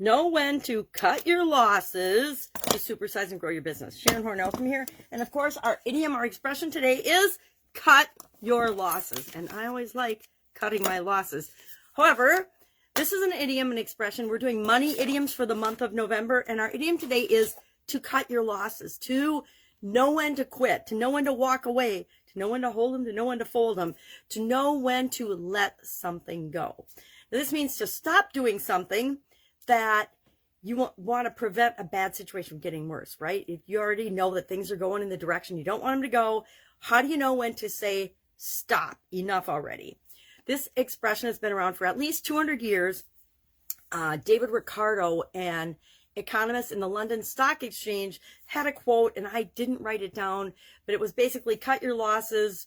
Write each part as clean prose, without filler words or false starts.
Know when to cut your losses to supersize and grow your business. Sharon Horne-Ellstrom here. And of course, our idiom, our expression today is cut your losses. And I always like cutting my losses. However, this is an idiom and expression. We're doing money idioms for the month of November. And our idiom today is to cut your losses, to know when to quit, to know when to walk away, to know when to hold them, to know when to fold them, to know when to let something go. Now, this means to stop doing something that you want to prevent a bad situation from getting worse, right? If you already know that things are going in the direction you don't want them to go, how do you know when to say, stop, enough already? This expression has been around for at least 200 years. David Ricardo, an economist in the London Stock Exchange, had a quote, and I didn't write it down, but it was basically cut your losses,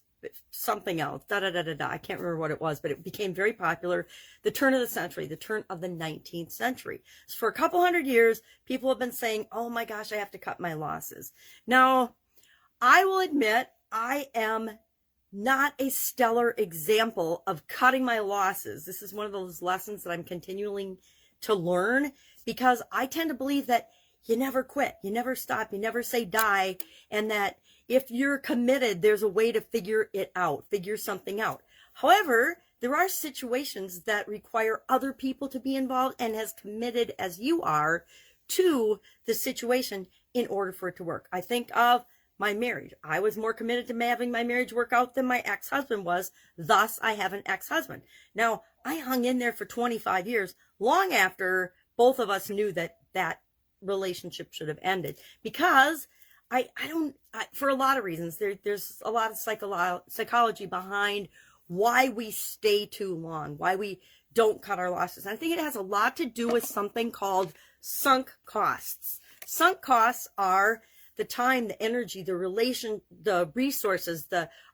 something else, da-da-da-da-da. I can't remember what it was, but it became very popular. The turn of the century, the turn of the 19th century. So for a couple hundred years, people have been saying, oh my gosh, I have to cut my losses. Now, I will admit, I am not a stellar example of cutting my losses. This is one of those lessons that I'm continuing to learn, because I tend to believe that you never quit, you never stop, you never say die, and that if you're committed, there's a way to figure it out, figure something out. However, there are situations that require other people to be involved and as committed as you are to the situation in order for it to work. I think of my marriage. I was more committed to having my marriage work out than my ex-husband was. Thus, I have an ex-husband. Now, I hung in there for 25 years, long after both of us knew that that relationship should have ended, because for a lot of reasons, there's a lot of psychology behind why we stay too long, why we don't cut our losses. And I think it has a lot to do with something called sunk costs. Sunk costs are the time, the energy, the resources,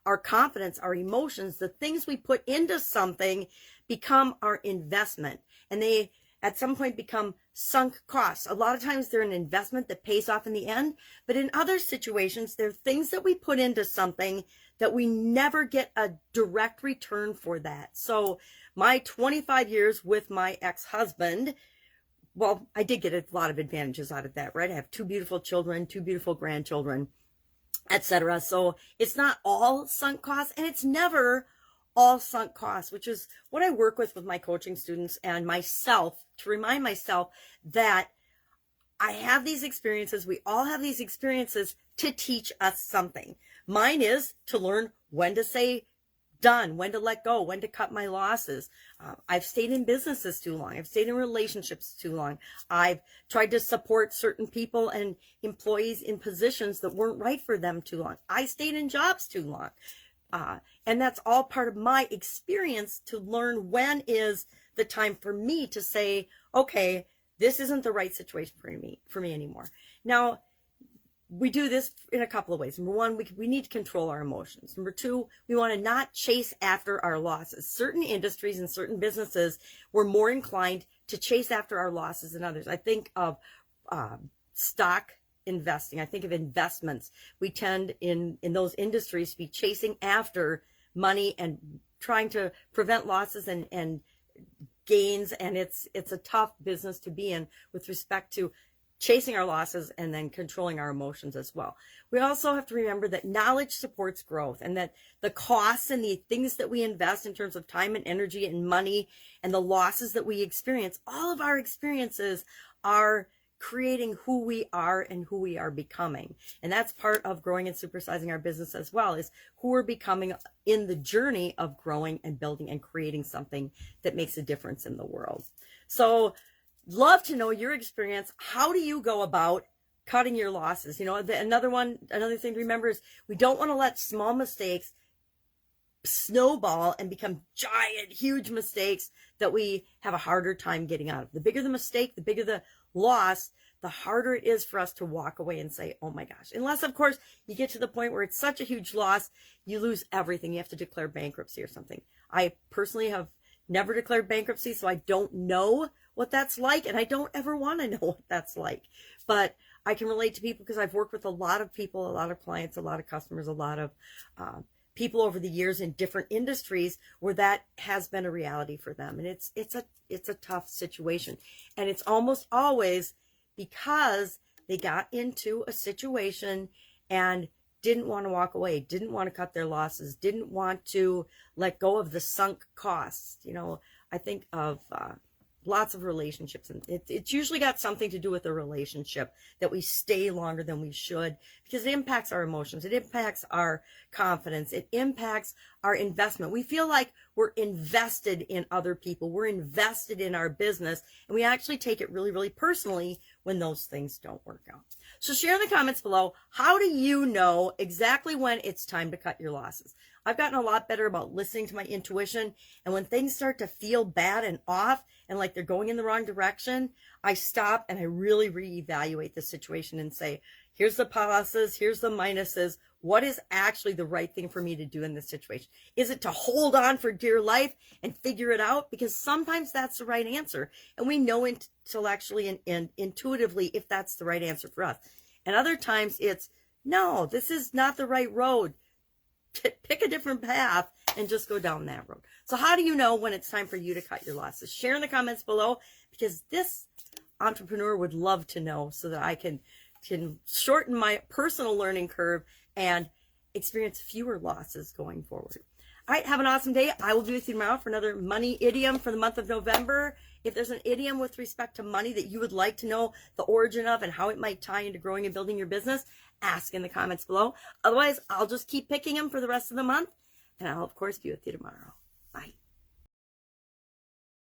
our confidence, our emotions, the things we put into something become our investment. And they, at some point, become sunk costs. A lot of times they're an investment that pays off in the end, but in other situations, they're things that we put into something that we never get a direct return for that. So my 25 years with my ex-husband, well, I did get a lot of advantages out of that, right? I have 2 beautiful children, 2 beautiful grandchildren, etc. So it's not all sunk costs, and it's never all sunk costs, which is what I work with my coaching students and myself, to remind myself that I have these experiences. We all have these experiences to teach us something. Mine is to learn when to say done, when to let go, when to cut my losses. I've stayed in businesses too long. I've stayed in relationships too long. I've tried to support certain people and employees in positions that weren't right for them too long. I stayed in jobs too long. And that's all part of my experience to learn when is the time for me to say, okay, this isn't the right situation for me anymore. Now, we do this in a couple of ways. Number one, we need to control our emotions. Number two, we want to not chase after our losses. Certain industries and certain businesses were more inclined to chase after our losses than others. I think of stock investing. I think of investments. We tend in those industries to be chasing after money and trying to prevent losses and gains. And it's a tough business to be in with respect to chasing our losses and then controlling our emotions as well. We also have to remember that knowledge supports growth, and that the costs and the things that we invest in terms of time and energy and money and the losses that we experience, all of our experiences are creating who we are and who we are becoming. And that's part of growing and supersizing our business as well, is who we're becoming in the journey of growing and building and creating something that makes a difference in the world. So love to know your experience. How do you go about cutting your losses? You know, another thing to remember is we don't want to let small mistakes snowball and become giant, huge mistakes that we have a harder time getting out of. The bigger the mistake, the bigger the loss, the harder it is for us to walk away and say, oh my gosh. Unless, of course, you get to the point where it's such a huge loss, you lose everything. You have to declare bankruptcy or something. I personally have never declared bankruptcy, so I don't know what that's like, and I don't ever want to know what that's like. But I can relate to people because I've worked with a lot of people, a lot of clients, a lot of customers, a lot of people over the years in different industries where that has been a reality for them. And it's a tough situation. And it's almost always because they got into a situation and didn't want to walk away, didn't want to cut their losses, didn't want to let go of the sunk costs. You know, I think of lots of relationships, and it's usually got something to do with the relationship, that we stay longer than we should, because it impacts our emotions, it impacts our confidence, it impacts our investment. We feel like we're invested in other people, we're invested in our business, and we actually take it really, really personally when those things don't work out. So share in the comments below, how do you know exactly when it's time to cut your losses? I've gotten a lot better about listening to my intuition, and when things start to feel bad and off and like they're going in the wrong direction, I stop and I really reevaluate the situation and say, here's the pluses, here's the minuses. What is actually the right thing for me to do in this situation? Is it to hold on for dear life and figure it out? Because sometimes that's the right answer, and we know intellectually and intuitively if that's the right answer for us. And other times it's, no, this is not the right road. Pick a different path and just go down that road. So how do you know when it's time for you to cut your losses? Share in the comments below, because this entrepreneur would love to know, so that I can shorten my personal learning curve and experience fewer losses going forward. All right, have an awesome day. I will be with you tomorrow for another money idiom for the month of November. If there's an idiom with respect to money that you would like to know the origin of and how it might tie into growing and building your business, ask in the comments below. Otherwise, I'll just keep picking them for the rest of the month, and I'll, of course, be with you tomorrow.